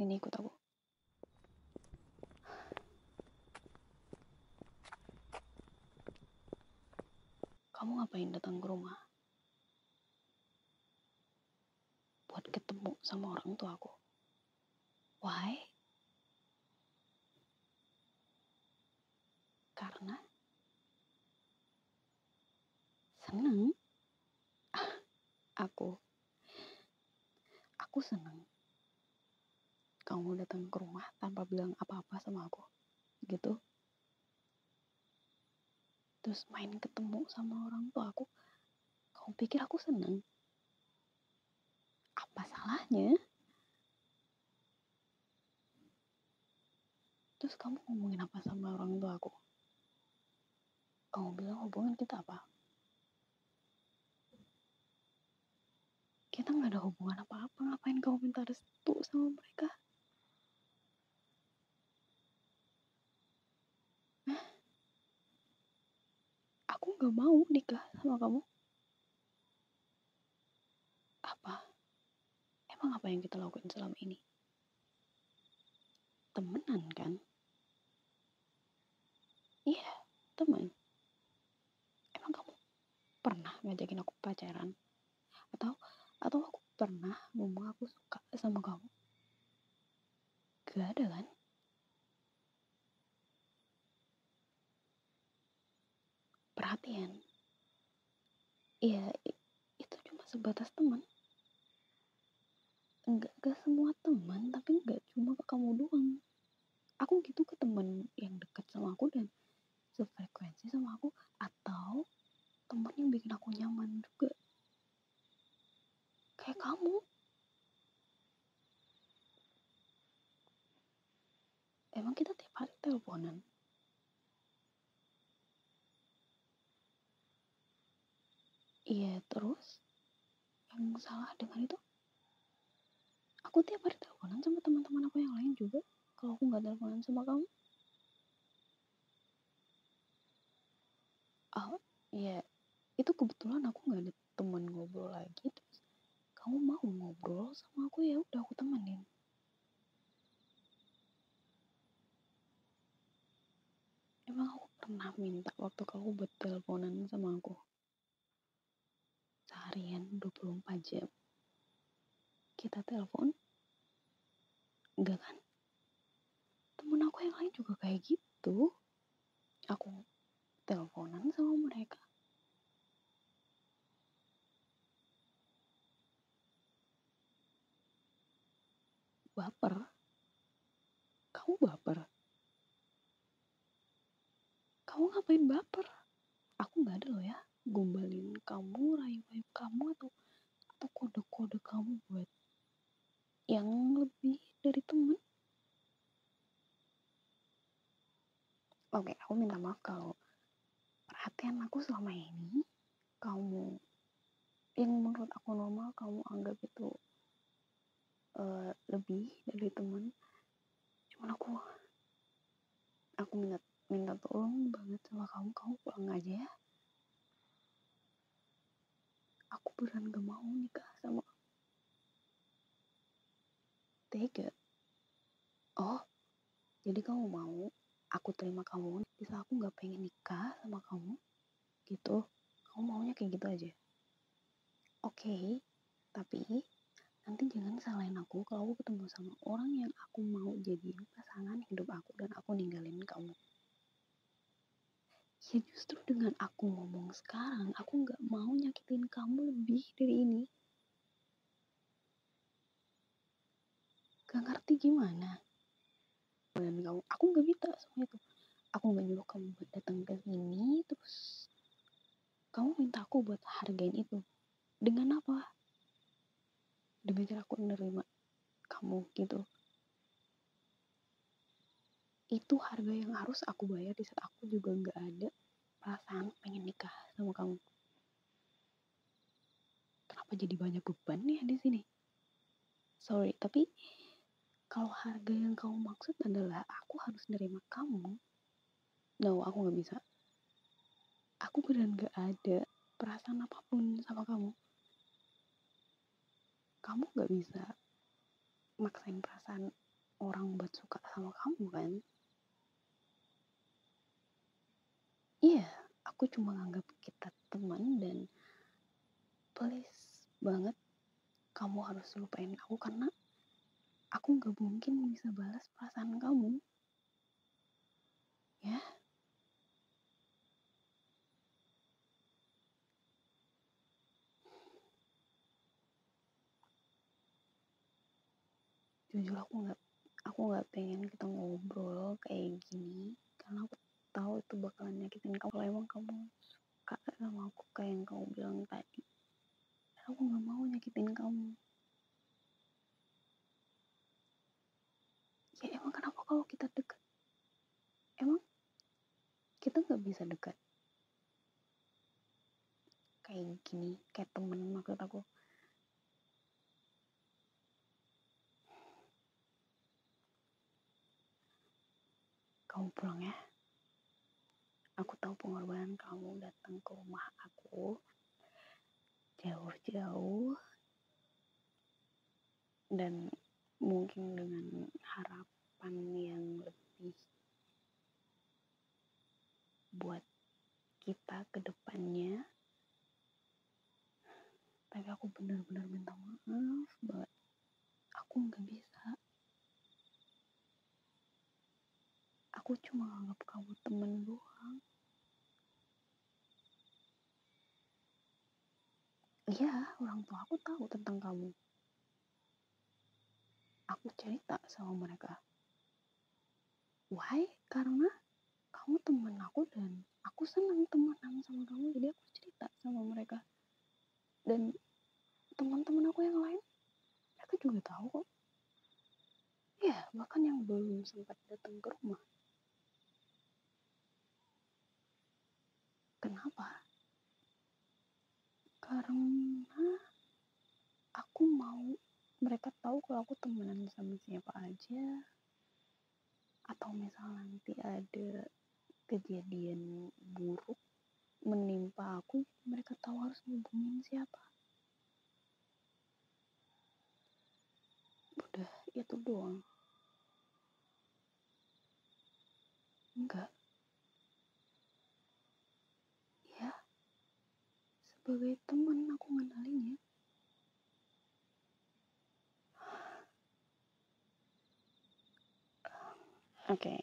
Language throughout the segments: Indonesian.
Sini ikut aku. Kamu ngapain datang ke rumah? Buat ketemu sama orang tua aku. Why? Karena seneng. Aku seneng. Kamu datang ke rumah tanpa bilang apa-apa sama aku. Gitu. Terus main ketemu sama orang tua aku. Kamu pikir aku seneng? Apa salahnya? Terus kamu ngomongin apa sama orang tua aku? Kamu bilang hubungan kita apa? Kita gak ada hubungan apa-apa. Ngapain kamu minta restu sama mereka? Aku gak mau nikah sama kamu. Apa? Emang apa yang kita lakukan selama ini? Temenan kan? Iya, teman. Emang kamu pernah ngajakin aku pacaran? Atau aku pernah ngomong aku suka sama kamu? Gak ada kan? Perhatian. Iya, itu cuma sebatas teman. Gak semua teman, tapi gak cuma ke kamu doang. Aku gitu ke teman yang dekat sama aku dan sefrekuensi sama aku, atau teman yang bikin aku nyaman juga. Kayak kamu. Emang kita tiap hari teleponan? Iya, terus yang salah dengan itu? Aku tiap hari teleponan sama teman-teman aku yang lain juga. Kalau aku gak teleponan sama kamu. Oh, iya. Itu kebetulan aku gak ada teman ngobrol lagi. Terus kamu mau ngobrol sama aku, ya udah aku temenin. Emang aku pernah minta waktu kamu buat teleponan sama aku? Seharian 24 jam. Kita telepon? Enggak kan? Temen aku yang lain juga kayak gitu. Aku teleponan sama mereka. Baper? Kamu baper? Kamu ngapain baper? Aku gak ada loh ya gombalin kamu, rayu-rayu kamu, atau kode-kode kamu buat yang lebih dari teman. Oke, aku minta maaf kalau perhatian aku selama ini kamu, yang menurut aku normal, kamu anggap itu lebih dari teman. Cuman aku minta tolong banget sama kamu pulang aja ya. Aku beneran gak mau nikah sama kamu. Tega. Oh, jadi kamu mau aku terima kamu bisa aku gak pengen nikah sama kamu gitu? Kamu maunya kayak gitu aja? Oke, tapi nanti jangan salahin aku kalau aku ketemu sama orang yang aku mau jadiin pasangan hidup aku dan aku ninggalin kamu. Ya justru dengan aku ngomong sekarang, aku gak mau nyakitin kamu lebih dari ini. Gak ngerti gimana? Dan kamu, aku gak minta semua itu. Aku gak nyuruh kamu buat datang ke sini, terus kamu minta aku buat hargain itu. Dengan apa? Dengan cara aku menerima kamu gitu. Itu harga yang harus aku bayar di saat aku juga gak ada perasaan pengen nikah sama kamu. Kenapa jadi banyak beban ya di sini? Sorry, tapi kalau harga yang kamu maksud adalah aku harus nerima kamu, no, aku gak bisa. Aku beneran gak ada perasaan apapun sama kamu. Kamu gak bisa maksain perasaan orang buat suka sama kamu kan. Iya, aku cuma anggap kita teman dan please banget kamu harus lupain aku karena aku gak mungkin bisa balas perasaan kamu. Ya, jujur aku nggak pengen kita ngobrol kayak gini karena aku tahu itu bakalan nyakitin kamu. Kalau emang kamu suka sama aku kayak yang kamu bilang tadi, aku nggak mau nyakitin kamu. Ya emang kenapa kalau kita dekat, emang kita nggak bisa dekat kayak gini, kayak temen maksud aku. Kamu pulang ya. Aku tahu pengorbanan kamu datang ke rumah aku jauh-jauh dan mungkin dengan harapan yang lebih buat kita ke depannya. Tapi aku benar-benar minta maaf banget. Aku nggak bisa. Aku cuma anggap kamu temen doang. Iya, orang tua aku tahu tentang kamu. Aku cerita sama mereka. Why? Karena kamu teman aku dan aku senang temenan sama kamu. Jadi aku cerita sama mereka. Dan teman-teman aku yang lain, mereka juga tahu kok. Ya, bahkan yang belum sempat datang ke rumah. Kenapa? Karena aku mau mereka tahu kalau aku temenan sama siapa aja. Atau misal nanti ada kejadian buruk menimpa aku, mereka tahu harus hubungin siapa. Udah, itu doang. Enggak. Ya, sebagai teman aku ngenalinnya. Oke,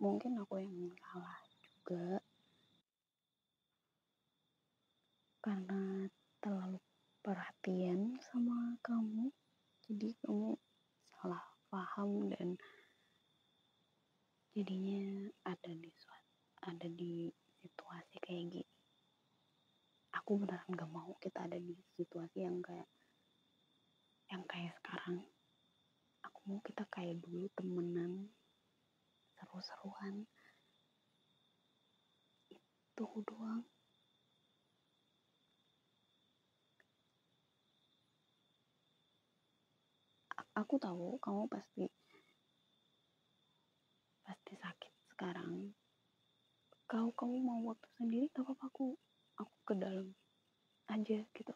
mungkin aku yang salah juga karena terlalu perhatian sama kamu, jadi kamu salah paham dan jadinya ada di situasi kayak gini. Aku beneran gak mau kita ada di situasi yang kayak sekarang. Aku mau kita kayak dulu temenan, seru-seruan. Itu doang. Aku tahu kamu pasti sakit sekarang. Kalau kamu mau waktu sendiri gak apa-apa, aku ke dalam aja gitu.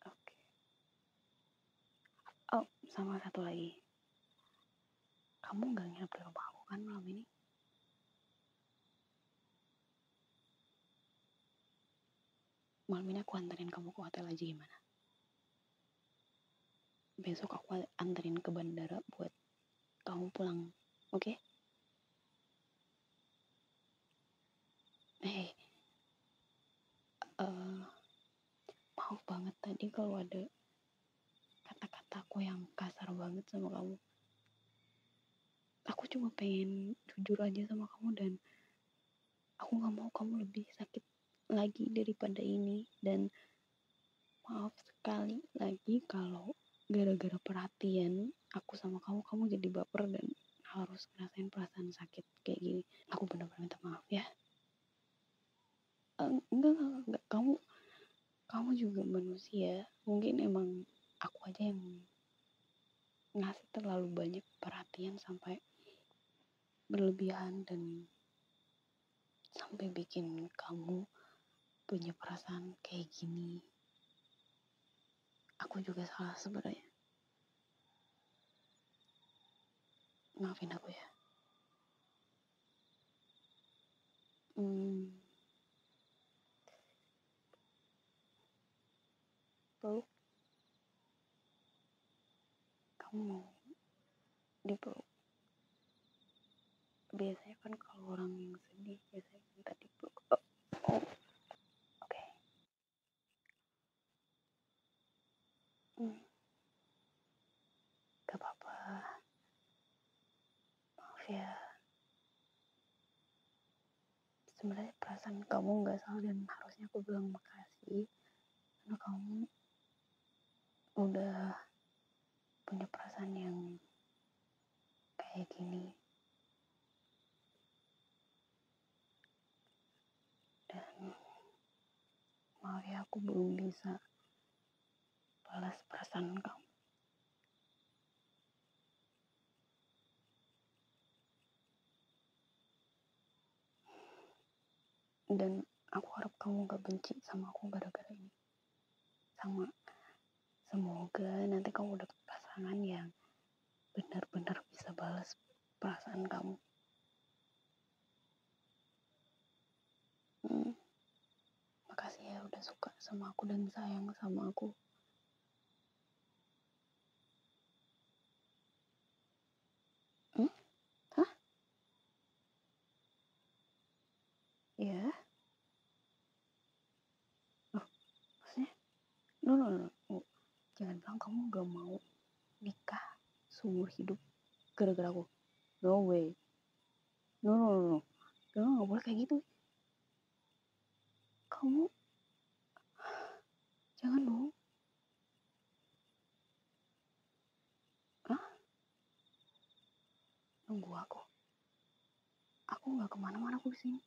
Oke. Oh, sama satu lagi. Kamu gak nginep di rumah aku kan malam ini? Malam ini aku anterin kamu ke hotel aja gimana? Besok aku anterin ke bandara buat kamu pulang. Oke? Eh, maaf banget tadi kalau ada kata-kataku yang kasar banget sama kamu. Aku cuma pengen jujur aja sama kamu dan aku gak mau kamu lebih sakit lagi daripada ini. Dan maaf sekali lagi kalau gara-gara perhatian aku sama kamu jadi baper dan harus ngerasain perasaan sakit kayak gini. Aku benar-benar minta maaf ya. Enggak. Kamu juga manusia. Mungkin emang aku aja yang ngasih terlalu banyak perhatian sampai berlebihan dan sampai bikin kamu punya perasaan kayak gini. Aku juga salah sebenarnya. Maafin aku ya. Peluk. Kamu mau dipeluk? Biasanya kan kalau orang yang sedih biasanya minta dipeluk. Oh. Oke. Gak apa-apa. Maaf ya. Sebenarnya perasaan kamu gak salah dan harusnya aku bilang makasih karena kamu udah punya perasaan yang kayak gini. Dan maaf ya, aku belum bisa balas perasaan kamu. Dan aku harap kamu gak benci sama aku gara-gara ini. Semoga nanti kamu dapet pasangan yang benar-benar bisa balas perasaan kamu. Makasih ya udah suka sama aku dan sayang sama aku. Hah? Ya? Maksudnya? No. Jangan bilang kamu gak mau nikah seumur hidup gara-gara aku. No way. No. Gak boleh kayak gitu. Kamu jangan dong. Hah? Nunggu aku. Aku gak kemana-mana, aku disini.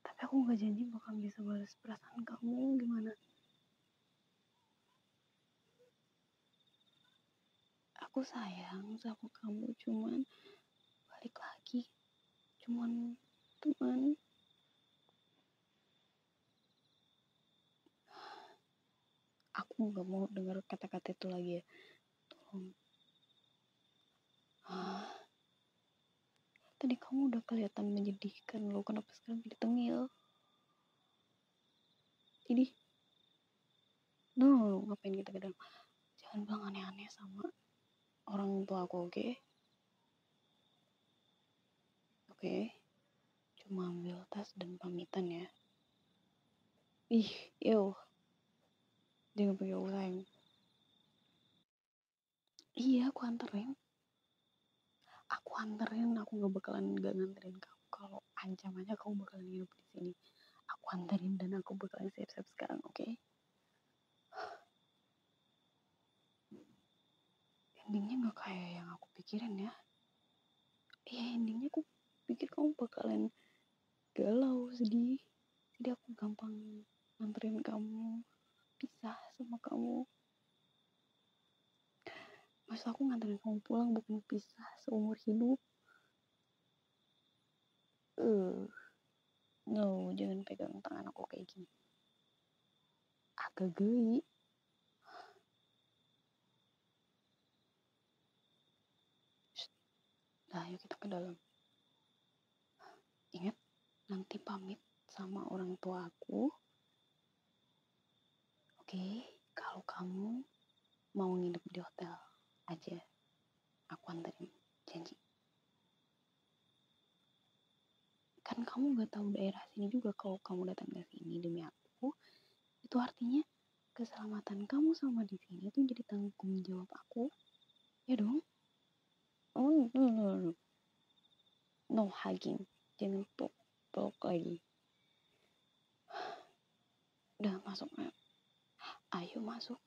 Tapi aku gak janji bakal bisa balas perasaan kamu gimana. Aku sayang sama kamu, cuman balik lagi. Cuman teman. Aku gak mau dengar kata-kata itu lagi ya. Tolong. Tadi kamu udah kelihatan menyedihkan loh. Kenapa sekarang jadi tengil? Jadi no, ngapain kita kadang. Jangan bilang aneh-aneh sama orang tua aku, oke? Oke. Cuma ambil tas dan pamitan ya. Ih, yo. Jangan pakai aku sayang. Iya, aku anterin. Aku gak bakalan gak nganterin kamu. Kalau ancam aja kamu bakalan hidup di sini. Aku anterin dan aku bakalan siap-siap sekarang, oke? Endingnya gak kayak yang aku pikirin ya. Iya, endingnya aku pikir kamu bakalan galau, sedih. Jadi aku gampang nganterin kamu, pisah sama kamu. Masa aku nganterin kamu pulang bukan pisah seumur hidup? No, jangan pegang tangan aku kayak gini. Agak geli. Nah, ayo kita ke dalam. Ingat, nanti pamit sama orang tua aku. Oke, kalau kamu mau nginep di hotel aja, aku anterin, janji. Kan kamu gak tahu daerah sini juga. Kalau kamu datang ke sini demi aku, itu artinya keselamatan kamu sama di sini itu jadi tanggung jawab aku. Ya dong? Oh, no. No hugging. Jangan peluk lagi. Udah masuk. Ayo masuk.